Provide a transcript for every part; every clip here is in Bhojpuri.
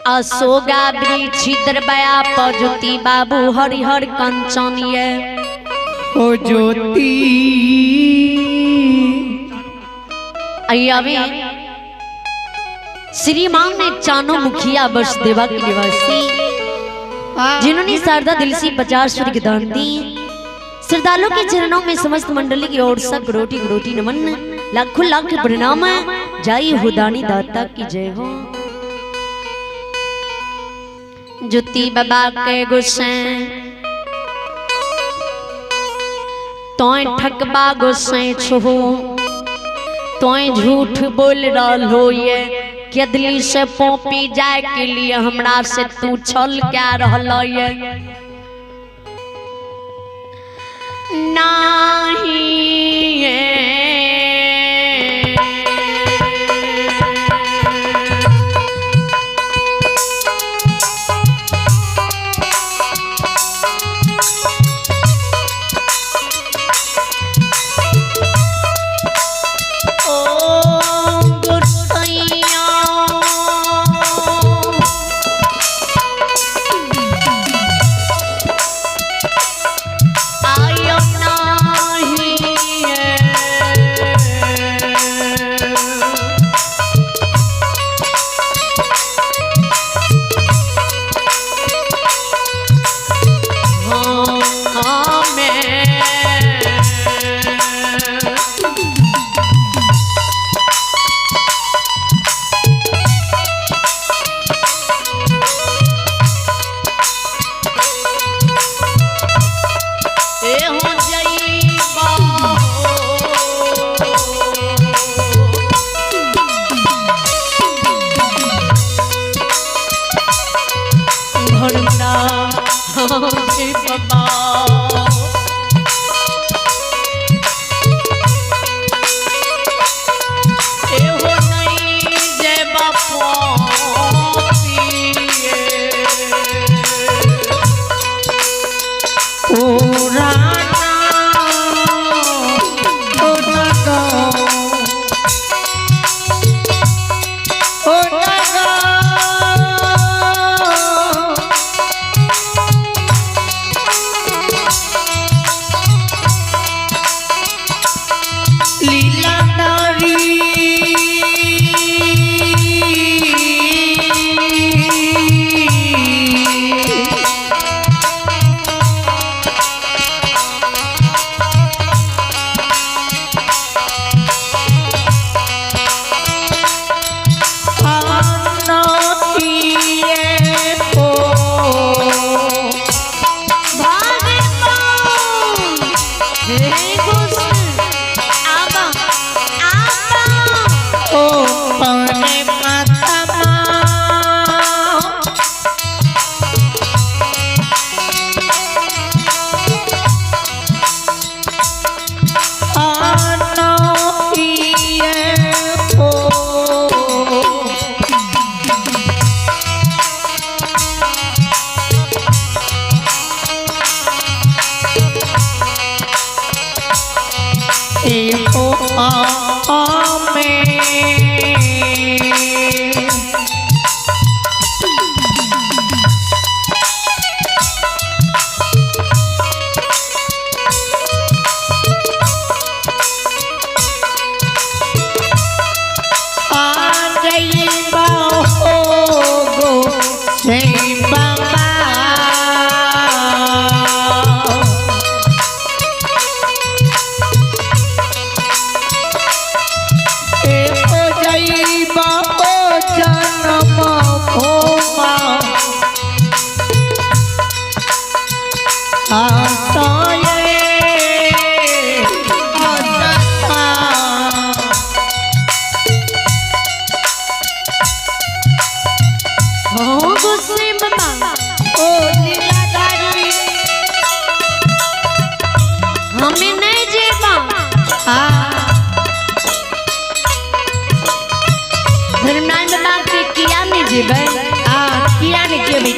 अशोगा वृक्ष दरबया पजुति बाबू हरिहर कंचन ये ओ ज्योति अय्यावे श्रीमान ने चानो मुखिया वर्ष देवा के निवासी जिन्होंने शारदा दिल से 50 स्वर्ग दान दी। श्रद्धालुओं के चरणों में समस्त मंडली की ओर से करोटी नमन, लाखों लाख प्रणाम। जय हो दानी दाता की जय हो। ज्योति बाबा के गुस्से तोय ठकबा गुस्से छो, तोय झूठ बोल रहो ये केदली से पोपी जाए के लिए हमरा से तू छल क्या रहलो ये नाही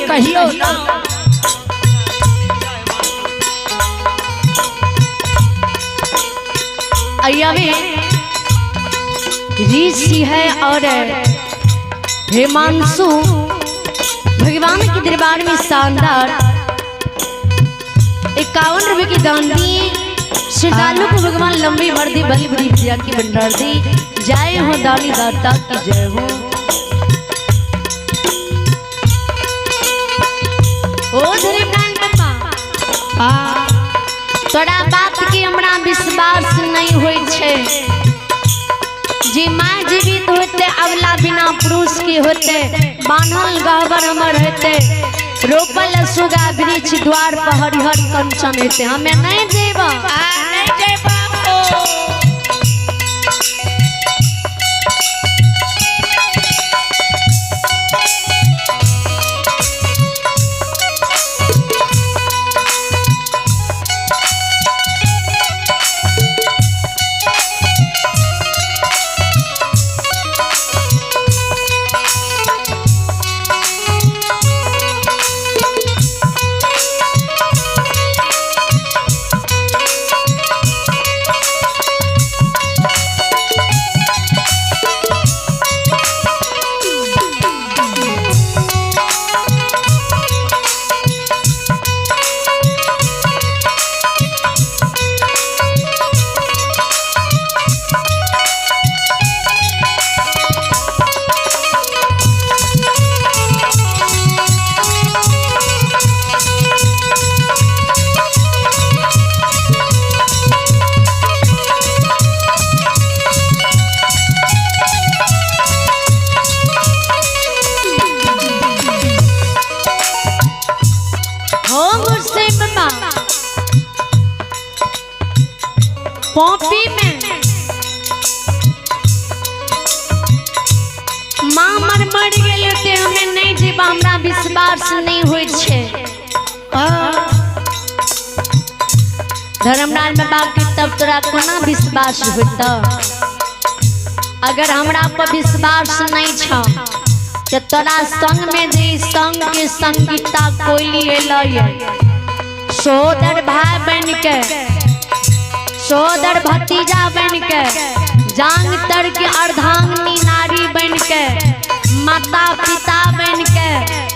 कहियो ना अय्यावे ऋषि है और हेमांशु भगवान के दरबार में शानदार 51 रुपए की दान दिए। श्रद्धालु को भगवान लंबी उम्र दी, बली बुरी विद्या की भंडार दी। जय हो दानी दाता की जय हो। ओ धर्मराज बाबा तोरा बात के हमरा विश्वास नहीं होय छे। जी माँ जीवित होते अवला बिना पुरुष के होते, बान्हल गहबर हमर होते, रोपल सुगा वृक्ष द्वार पर हरिहर कंचन होते, हमें नहीं देबा नहीं देबा। पॉपी में माँ मर गेल ते हमें नहीं जीवा, हमरा विश्वास नहीं होय छे। धर्मराज बाबा के तब तोरा कोना विश्वास होता? अगर हमरा पर विश्वास नहीं छ तो तोरा संग में जे संग के संगीता कोयली एलय, सोदर भाई बन के, सोदर भतीजा बन के, जांग तर के अर्धांगिनी नारी बन के, माता पिता बन के,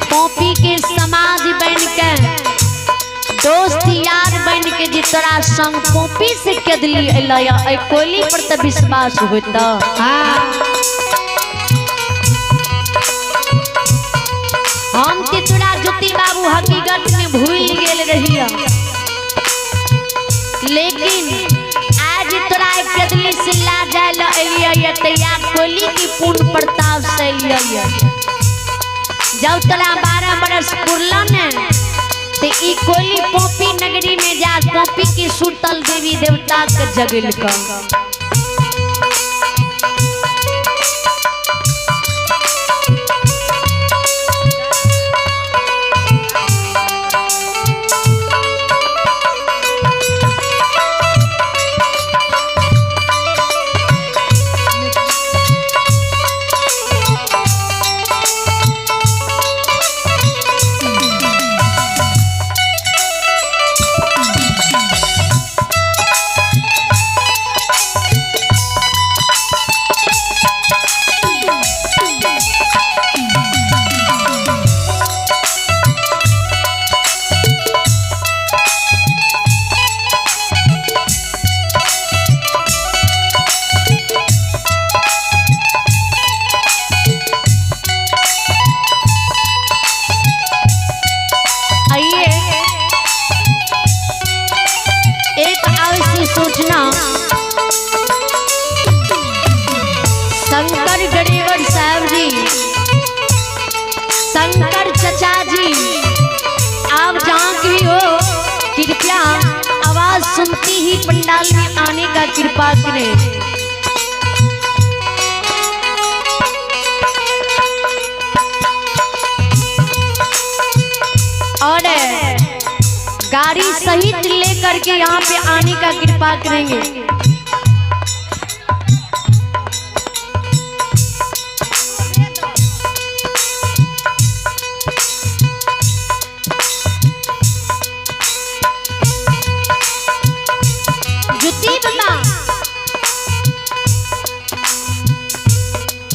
पॉपी के समाज बन के, दोस्त यार बन के जितरा संग पॉपी से केदली एलय, कोयली पर तो विश्वास होता। हम ते तोरा ज्योति बाबू हकीकत में भूल गेल रहिया, लेकिन आज तोरा केदली से ला जाय ल एलिया तैया कोयली की पूर्ण प्रताप से एलिया। जब तोरा 12 बरस पुरला ने ते ई कोयली पॉपी नगरी में जा पॉपी की सुतल देवी देवता के जगल का। सूचना शंकर गरीवर साहब जी, शंकर चचा जी, आप जहाँ भी हो कृपया आवाज सुनती ही पंडाल में आने का कृपा करें। और गाड़ी सहित लेकर के यहाँ पे आने का कृपा करेंगे।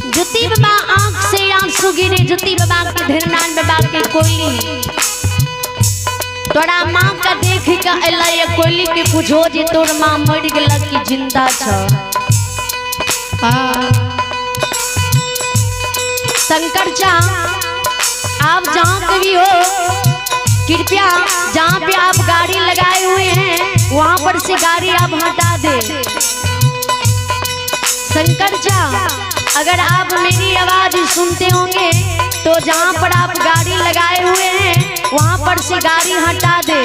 ज्योति बाबा आंख से आंख आंसू गिरे ज्योति बाबा के धीरनाथ बाबा के कोयली तोरा माँ का देख के अला ये कोयली के पूछो जे तोर माँ मर गेला कि जिंदा छ। शंकर चा आप जहाँ कभी हो कृपया जहाँ पे आप गाड़ी लगाए हुए हैं वहाँ पर से गाड़ी आप हटा दे। शंकर चा अगर आप मेरी आवाज सुनते होंगे तो जहाँ पर आप गाड़ी लगाए हुए हैं वहाँ पर से गाड़ी हटा दे।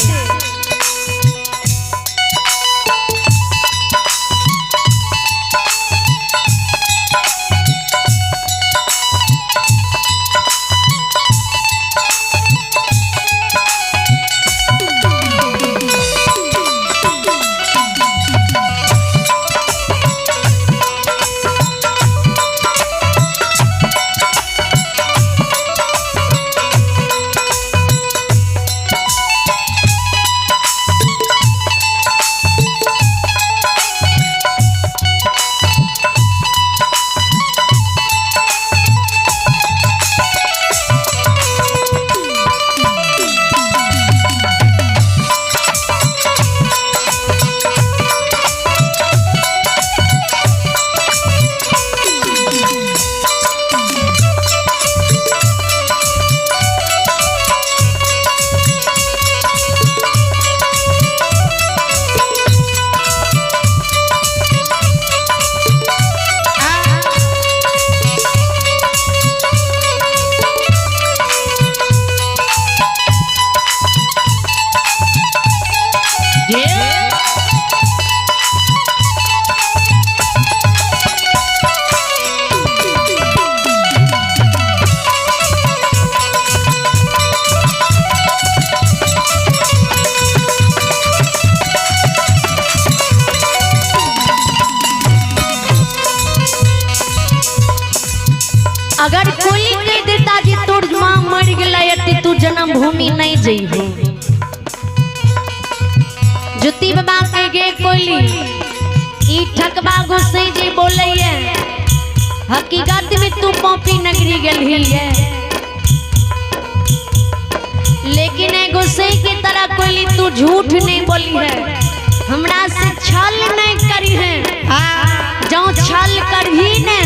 अगर कोई कह देता जी तोर माँ मर गई तू जन्म भूमि नहीं जइबो। ज्योति बाबा कह गे कोयली ई ठकबा गोसाई जी बोलैये हकीकत में तू पौपी नगरी गेलही है, लेकिन ए गोसाई की तरह कोयली तू झूठ नहीं बोली है, हमरा से छल नहीं करी है। जो छल करही ने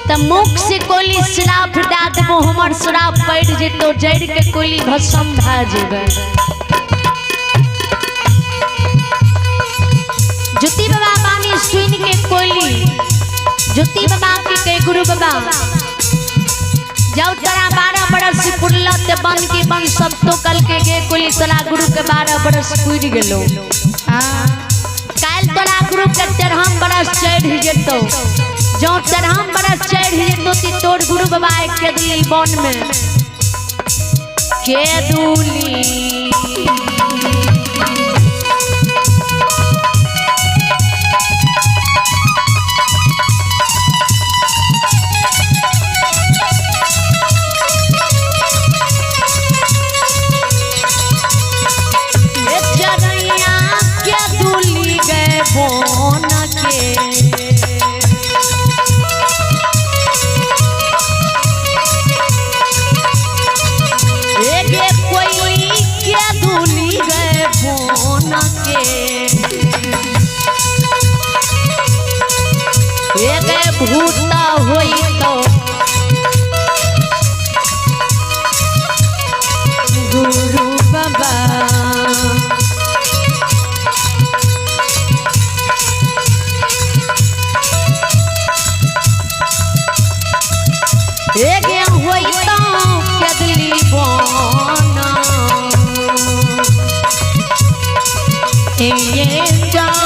त मुख से कोयली श्राप दे देबो, हमर श्राप पड़ जेतो, जड़ के कोयली भस्म भा जेबे। ज्योति बाबा बानी सुन के कोयली ज्योति बाबा के कह गुरु बाबा जब तोरा 12 बरस पुरल ते बन के बन सब तो कल के गे कोयली तोरा गुरु के 12 बरस पुर गेलो। काल तोरा गुरु के 13 बरस चढ़ जेतो, जो 13 बरस चढ़ जेतो ती तोर गुरु बाबा के दिली बन में के दूली। भूता होई तो गुरु बाबा एगे होई तो केदली बोना ये जाओ